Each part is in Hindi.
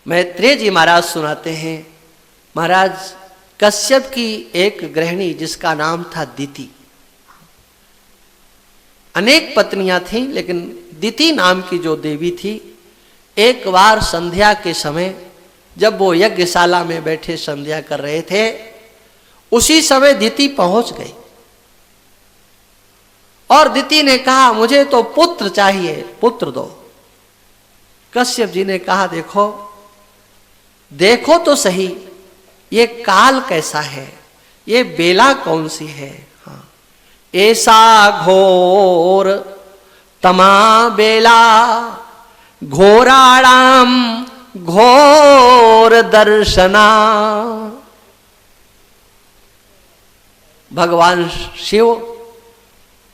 मैत्रेय जी महाराज सुनाते हैं, महाराज कश्यप की एक गृहिणी जिसका नाम था दिति, अनेक पत्नियां थीं, लेकिन दिति नाम की जो देवी थी, एक बार संध्या के समय जब वो यज्ञशाला में बैठे संध्या कर रहे थे, उसी समय दिति पहुंच गई और दिति ने कहा मुझे तो पुत्र चाहिए, पुत्र दो। कश्यप जी ने कहा देखो देखो तो सही ये काल कैसा है, ये बेला कौन सी है। हाँ, ऐसा घोर तमा बेला घोराणाम घोर दर्शना। भगवान शिव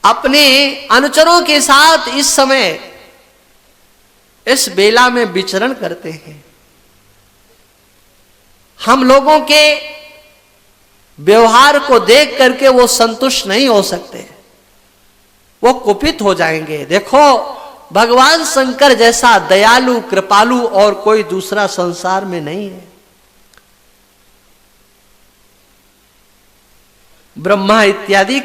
अपने अनुचरों के साथ इस समय इस बेला में विचरण करते हैं। हम लोगों के व्यवहार को देख करके वो संतुष्ट नहीं हो सकते, वो कुपित हो जाएंगे। देखो भगवान शंकर जैसा दयालु कृपालु और कोई दूसरा संसार में नहीं है। ब्रह्मा इत्यादि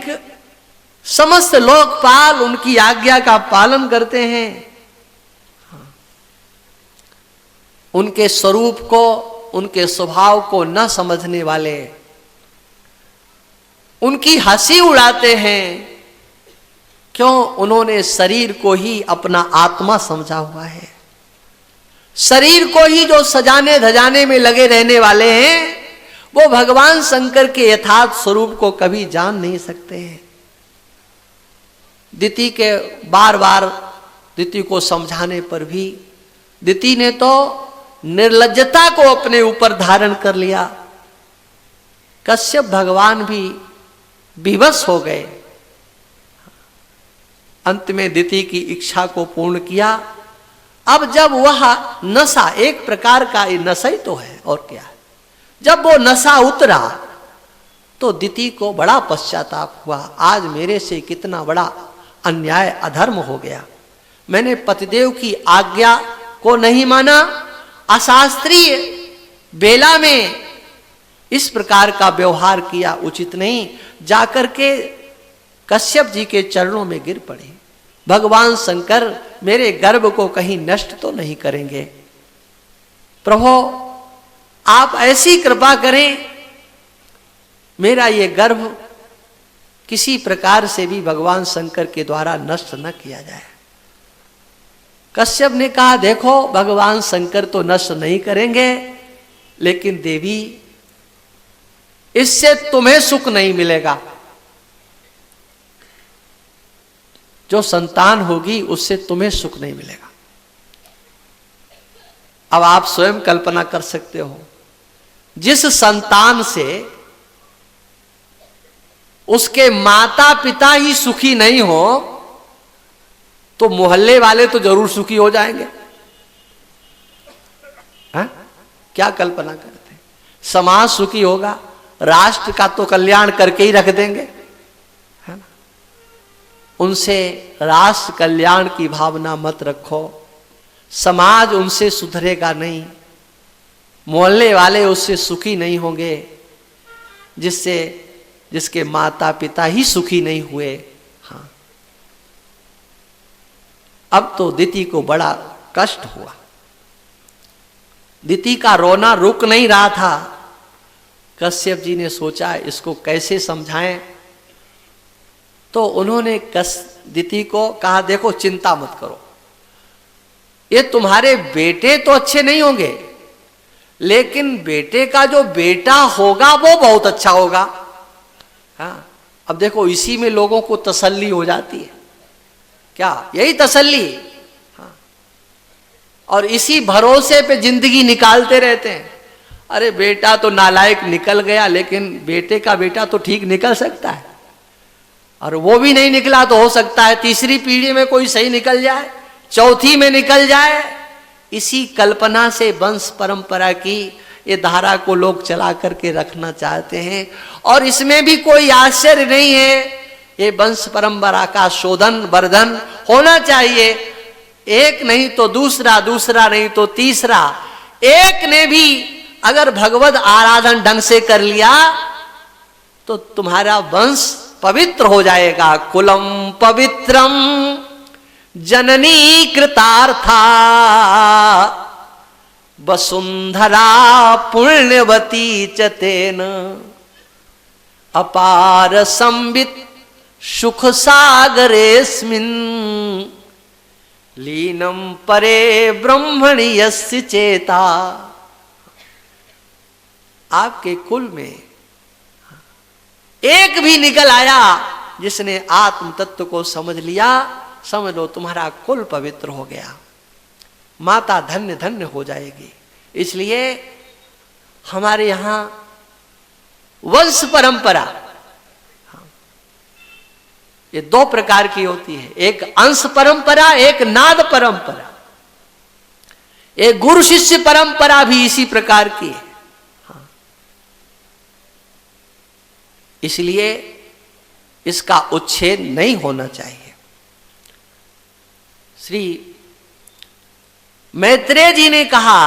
समस्त लोकपाल उनकी आज्ञा का पालन करते हैं। उनके स्वरूप को, उनके स्वभाव को न समझने वाले उनकी हंसी उड़ाते हैं। क्यों? उन्होंने शरीर को ही अपना आत्मा समझा हुआ है। शरीर को ही जो सजाने धजाने में लगे रहने वाले हैं, वो भगवान शंकर के यथार्थ स्वरूप को कभी जान नहीं सकते हैं। दिति के बार बार दिति को समझाने पर भी दिति ने तो निर्लज्जता को अपने ऊपर धारण कर लिया। कश्यप भगवान भी विवश हो गए। अंत में दिति की इच्छा को पूर्ण किया। अब जब वह नशा, एक प्रकार का नशा ही तो है और क्या है, जब वो नशा उतरा तो दिति को बड़ा पश्चाताप हुआ। आज मेरे से कितना बड़ा अन्याय अधर्म हो गया। मैंने पतिदेव की आज्ञा को नहीं माना, अशास्त्रीय बेला में इस प्रकार का व्यवहार किया, उचित नहीं। जाकर के कश्यप जी के चरणों में गिर पड़े। भगवान शंकर मेरे गर्भ को कहीं नष्ट तो नहीं करेंगे। प्रभु आप ऐसी कृपा करें, मेरा ये गर्भ किसी प्रकार से भी भगवान शंकर के द्वारा नष्ट न किया जाए। कश्यप ने कहा देखो भगवान शंकर तो नष्ट नहीं करेंगे, लेकिन देवी इससे तुम्हें सुख नहीं मिलेगा। जो संतान होगी उससे तुम्हें सुख नहीं मिलेगा। अब आप स्वयं कल्पना कर सकते हो, जिस संतान से उसके माता पिता ही सुखी नहीं हो तो मोहल्ले वाले तो जरूर सुखी हो जाएंगे। हा? क्या कल्पना करते हैं? समाज सुखी होगा, राष्ट्र का तो कल्याण करके ही रख देंगे, है ना? उनसे राष्ट्र कल्याण की भावना मत रखो। समाज उनसे सुधरेगा नहीं, मोहल्ले वाले उससे सुखी नहीं होंगे जिसके माता पिता ही सुखी नहीं हुए। हाँ, अब तो दिति को बड़ा कष्ट हुआ। दिति का रोना रुक नहीं रहा था। कश्यप जी ने सोचा इसको कैसे समझाएं, तो उन्होंने दिति को कहा देखो चिंता मत करो, ये तुम्हारे बेटे तो अच्छे नहीं होंगे, लेकिन बेटे का जो बेटा होगा वो बहुत अच्छा होगा। हाँ, अब देखो इसी में लोगों को तसल्ली हो जाती है। क्या यही तसल्ली? हाँ, और इसी भरोसे पे जिंदगी निकालते रहते हैं। अरे बेटा तो नालायक निकल गया, लेकिन बेटे का बेटा तो ठीक निकल सकता है, और वो भी नहीं निकला तो हो सकता है तीसरी पीढ़ी में कोई सही निकल जाए, चौथी में निकल जाए। इसी कल्पना से वंश परंपरा की ये धारा को लोग चला करके रखना चाहते हैं, और इसमें भी कोई आश्चर्य नहीं है। ये वंश परंपरा का शोधन वर्धन होना चाहिए। एक नहीं तो दूसरा, दूसरा नहीं तो तीसरा, एक ने भी अगर भगवत आराधन ढंग से कर लिया तो तुम्हारा वंश पवित्र हो जाएगा। कुलम पवित्रम जननी कृतार्था वसुंधरा पुण्यवती च तेन अपार संवित सुख सागरेस्मिन् लीनम परे ब्रह्मणि यस्य चेता। आपके कुल में एक भी निकल आया जिसने आत्म तत्व को समझ लिया, समझ लो तुम्हारा कुल पवित्र हो गया, माता धन्य धन्य हो जाएगी। इसलिए हमारे यहां वंश परंपरा ये दो प्रकार की होती है, एक अंश परंपरा, एक नाद परंपरा। एक गुरु शिष्य परंपरा भी इसी प्रकार की है। इसलिए इसका उच्छेद नहीं होना चाहिए। श्री मैत्रेय जी ने कहा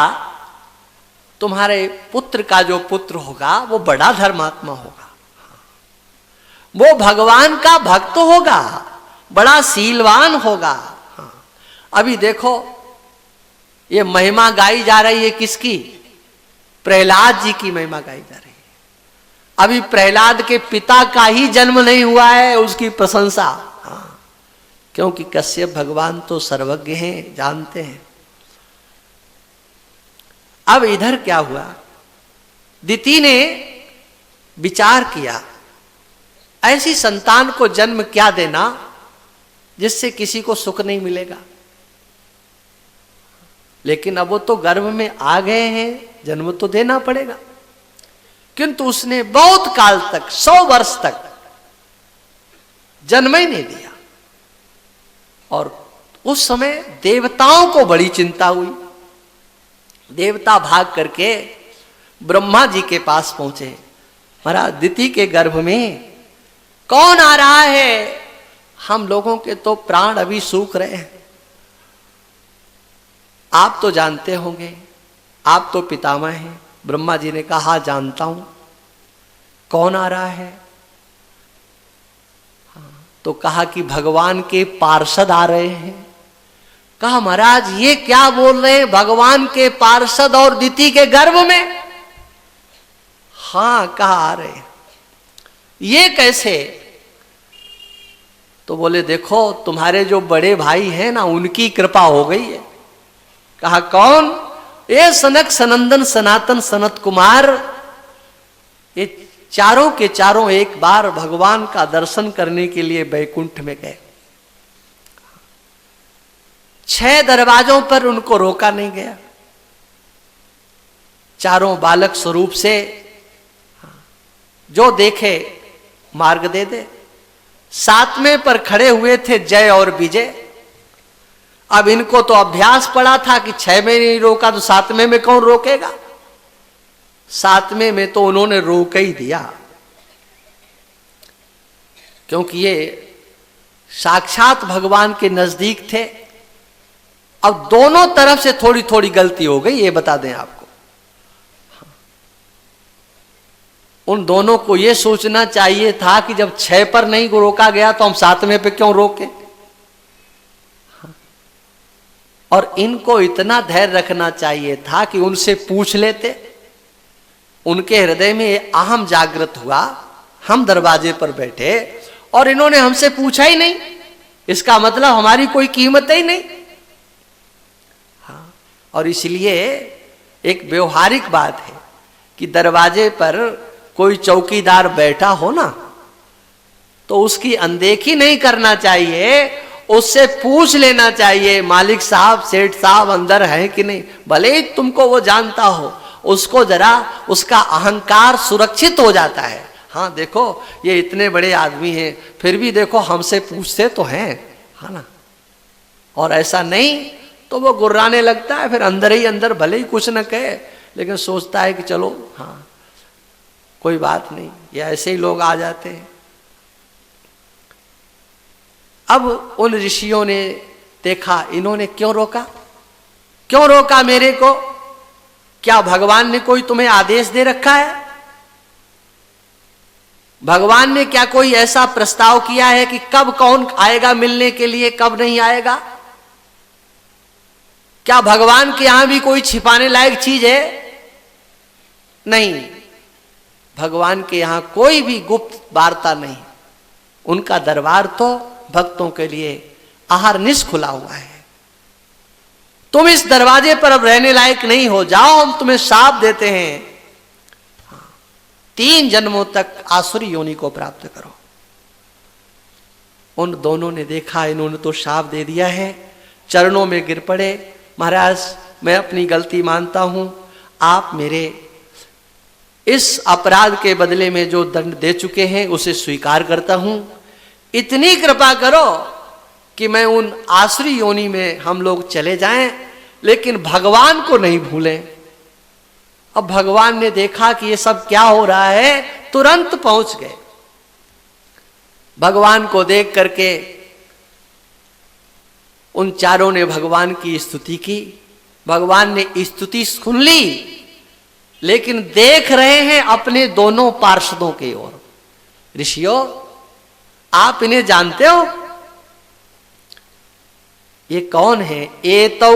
तुम्हारे पुत्र का जो पुत्र होगा वो बड़ा धर्मात्मा होगा, वो भगवान का भक्त होगा, बड़ा सीलवान होगा। अभी देखो ये महिमा गाई जा रही है किसकी? प्रहलाद जी की महिमा गाई जा रही है। अभी प्रहलाद के पिता का ही जन्म नहीं हुआ है, उसकी प्रशंसा। क्योंकि कश्यप भगवान तो सर्वज्ञ हैं, जानते हैं। अब इधर क्या हुआ, दिति ने विचार किया ऐसी संतान को जन्म क्या देना जिससे किसी को सुख नहीं मिलेगा। लेकिन अब वो तो गर्भ में आ गए हैं, जन्म तो देना पड़ेगा। किंतु उसने बहुत काल तक, 100 वर्ष तक जन्म ही नहीं दिया। और उस समय देवताओं को बड़ी चिंता हुई। देवता भाग करके ब्रह्मा जी के पास पहुंचे, महाराज दिति के गर्भ में कौन आ रहा है? हम लोगों के तो प्राण अभी सूख रहे हैं। आप तो जानते होंगे, आप तो पितामह हैं। ब्रह्मा जी ने कहा जानता हूं, कौन आ रहा है? तो कहा कि भगवान के पार्षद आ रहे हैं। कहा महाराज ये क्या बोल रहे हैं, भगवान के पार्षद और दिति के गर्भ में? हाँ कहा आ रहे हैं। ये कैसे? तो बोले देखो तुम्हारे जो बड़े भाई हैं ना, उनकी कृपा हो गई है। कहा कौन? ये सनक सनंदन सनातन सनत कुमार, ये चारों के चारों एक बार भगवान का दर्शन करने के लिए बैकुंठ में गए। 6 दरवाजों पर उनको रोका नहीं गया। चारों बालक स्वरूप से जो देखे मार्ग दे दे। 7वें पर खड़े हुए थे जय और विजय। अब इनको तो अभ्यास पड़ा था कि 6 में नहीं रोका तो 7वें में कौन रोकेगा। 7वें में तो उन्होंने रोक ही दिया, क्योंकि ये साक्षात भगवान के नजदीक थे। अब दोनों तरफ से थोड़ी थोड़ी गलती हो गई, ये बता दें आपको। उन दोनों को यह सोचना चाहिए था कि जब 6 पर नहीं रोका गया तो हम 7वें पे क्यों रोके। और इनको इतना धैर्य रखना चाहिए था कि उनसे पूछ लेते। उनके हृदय में अहम जागृत हुआ, हम दरवाजे पर बैठे और इन्होंने हमसे पूछा ही नहीं, इसका मतलब हमारी कोई कीमत ही नहीं। हाँ, और इसलिए एक व्यवहारिक बात है कि दरवाजे पर कोई चौकीदार बैठा हो ना, तो उसकी अनदेखी नहीं करना चाहिए, उससे पूछ लेना चाहिए मालिक साहब, सेठ साहब अंदर है कि नहीं। भले ही तुमको वो जानता हो, उसको जरा उसका अहंकार सुरक्षित हो जाता है। हाँ देखो ये इतने बड़े आदमी हैं, फिर भी देखो हमसे पूछते तो हैं, है ना। और ऐसा नहीं तो वो गुर्राने लगता है, फिर अंदर ही अंदर भले ही कुछ न कहे, लेकिन सोचता है कि चलो हाँ कोई बात नहीं, ये ऐसे ही लोग आ जाते हैं। अब उन ऋषियों ने देखा इन्होंने क्यों रोका, क्यों रोका मेरे को। क्या भगवान ने कोई तुम्हें आदेश दे रखा है? भगवान ने क्या कोई ऐसा प्रस्ताव किया है कि कब कौन आएगा मिलने के लिए, कब नहीं आएगा? क्या भगवान के यहां भी कोई छिपाने लायक चीज है? नहीं, भगवान के यहां कोई भी गुप्त वार्ता नहीं। उनका दरबार तो भक्तों के लिए अहरनिश खुला हुआ है। तुम इस दरवाजे पर अब रहने लायक नहीं हो, जाओ, हम तुम्हें शाप देते हैं, 3 जन्मों तक आसुरी योनि को प्राप्त करो। उन दोनों ने देखा इन्होंने तो शाप दे दिया है, चरणों में गिर पड़े। महाराज, मैं अपनी गलती मानता हूं, आप मेरे इस अपराध के बदले में जो दंड दे चुके हैं उसे स्वीकार करता हूं। इतनी कृपा करो कि मैं उन आसुरी योनि में हम लोग चले जाएं, लेकिन भगवान को नहीं भूलें। अब भगवान ने देखा कि ये सब क्या हो रहा है, तुरंत पहुंच गए। भगवान को देख करके उन चारों ने भगवान की स्तुति की। भगवान ने स्तुति सुन ली, लेकिन देख रहे हैं अपने दोनों पार्षदों की ओर। ऋषियों, आप इन्हें जानते हो? ये कौन है? एतौ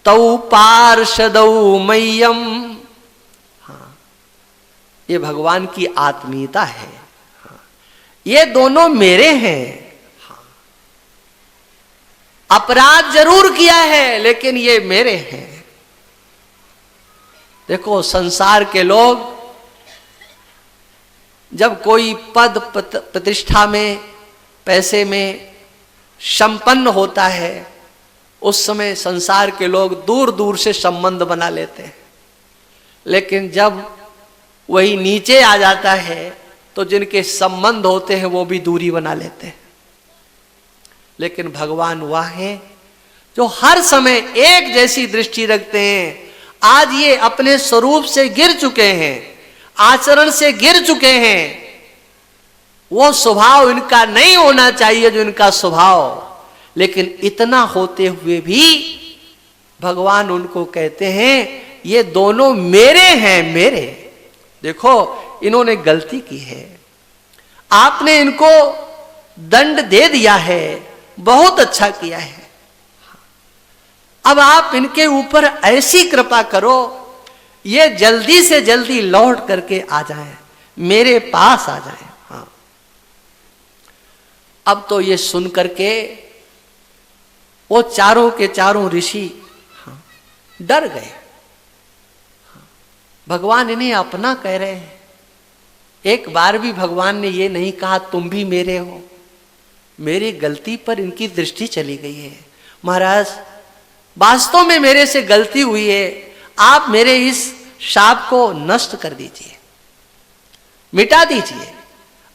तौ पार्षदौ मह्यम। हाँ, ये भगवान की आत्मीयता है। हाँ, ये दोनों मेरे हैं। हाँ, अपराध जरूर किया है, लेकिन ये मेरे हैं। देखो, संसार के लोग जब कोई पद प्रतिष्ठा में, पैसे में संपन्न होता है, उस समय संसार के लोग दूर दूर से संबंध बना लेते हैं। लेकिन जब वही नीचे आ जाता है तो जिनके संबंध होते हैं वो भी दूरी बना लेते हैं। लेकिन भगवान वह है जो हर समय एक जैसी दृष्टि रखते हैं। आज ये अपने स्वरूप से गिर चुके हैं, आचरण से गिर चुके हैं। वो स्वभाव इनका नहीं होना चाहिए जो इनका स्वभाव, लेकिन इतना होते हुए भी भगवान उनको कहते हैं ये दोनों मेरे हैं, मेरे। देखो, इन्होंने गलती की है, आपने इनको दंड दे दिया है, बहुत अच्छा किया है। अब आप इनके ऊपर ऐसी कृपा करो, ये जल्दी से जल्दी लौट करके आ जाएं, मेरे पास आ जाएं। हाँ, अब तो ये सुन करके वो चारों के चारों ऋषि डर गए। भगवान इन्हें अपना कह रहे हैं। एक बार भी भगवान ने ये नहीं कहा तुम भी मेरे हो। मेरी गलती पर इनकी दृष्टि चली गई है। महाराज, वास्तव में मेरे से गलती हुई है, आप मेरे इस शाप को नष्ट कर दीजिए, मिटा दीजिए,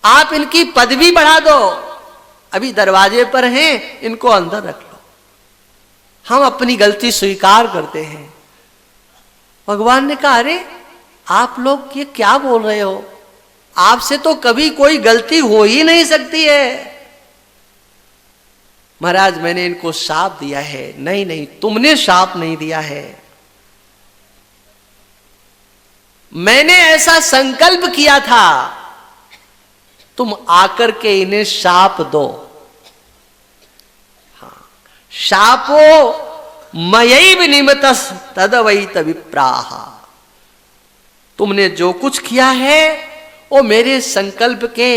आप इनकी पदवी बढ़ा दो। अभी दरवाजे पर हैं, इनको अंदर रख लो, हम अपनी गलती स्वीकार करते हैं। भगवान ने कहा, अरे आप लोग ये क्या बोल रहे हो, आपसे तो कभी कोई गलती हो ही नहीं सकती है। महाराज, मैंने इनको शाप दिया है। नहीं नहीं, तुमने शाप नहीं दिया है, मैंने ऐसा संकल्प किया था, तुम आकर के इन्हें शाप दो। हाँ, शापो मयैव निमित्तस् तदवैत विप्राः। तुमने जो कुछ किया है वो मेरे संकल्प के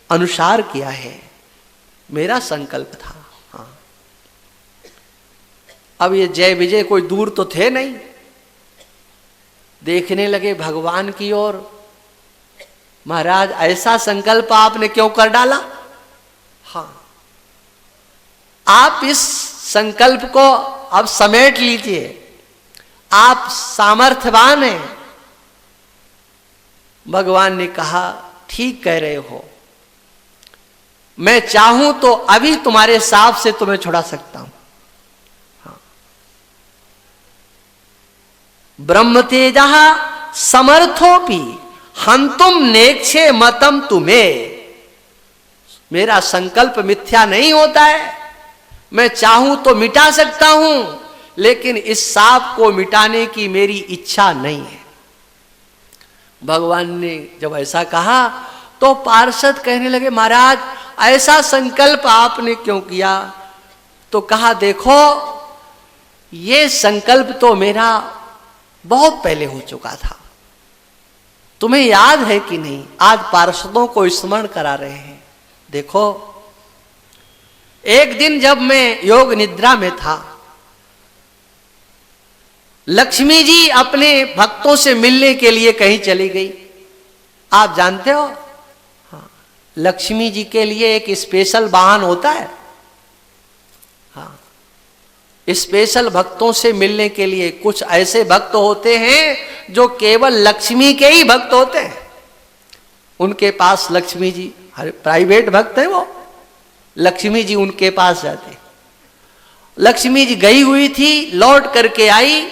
अनुसार किया है, मेरा संकल्प था। हाँ, अब ये जय विजय कोई दूर तो थे नहीं, देखने लगे भगवान की ओर। महाराज, ऐसा संकल्प आपने क्यों कर डाला? हाँ, आप इस संकल्प को अब समेट लीजिए, आप सामर्थ्यवान हैं। भगवान ने कहा, ठीक कह रहे हो, मैं चाहूं तो अभी तुम्हारे साप से तुम्हें छुड़ा सकता हूं। हाँ। ब्रह्म तेजः समर्थोपि हंतुम नेक्षे मतम तुम्हें। मेरा संकल्प मिथ्या नहीं होता है, मैं चाहूं तो मिटा सकता हूं, लेकिन इस सांप को मिटाने की मेरी इच्छा नहीं है। भगवान ने जब ऐसा कहा तो पार्षद कहने लगे, महाराज ऐसा संकल्प आपने क्यों किया? तो कहा, देखो ये संकल्प तो मेरा बहुत पहले हो चुका था, तुम्हें याद है कि नहीं? आज पार्षदों को स्मरण करा रहे हैं। देखो एक दिन जब मैं योग निद्रा में था, लक्ष्मी जी अपने भक्तों से मिलने के लिए कहीं चली गई। आप जानते हो, हाँ, लक्ष्मी जी के लिए एक स्पेशल वाहन होता है। हाँ, स्पेशल भक्तों से मिलने के लिए कुछ ऐसे भक्त होते हैं जो केवल लक्ष्मी के ही भक्त होते हैं। उनके पास लक्ष्मी जी, अरे प्राइवेट भक्त है वो, लक्ष्मी जी उनके पास जाते। लक्ष्मी जी गई हुई थी, लौट करके आई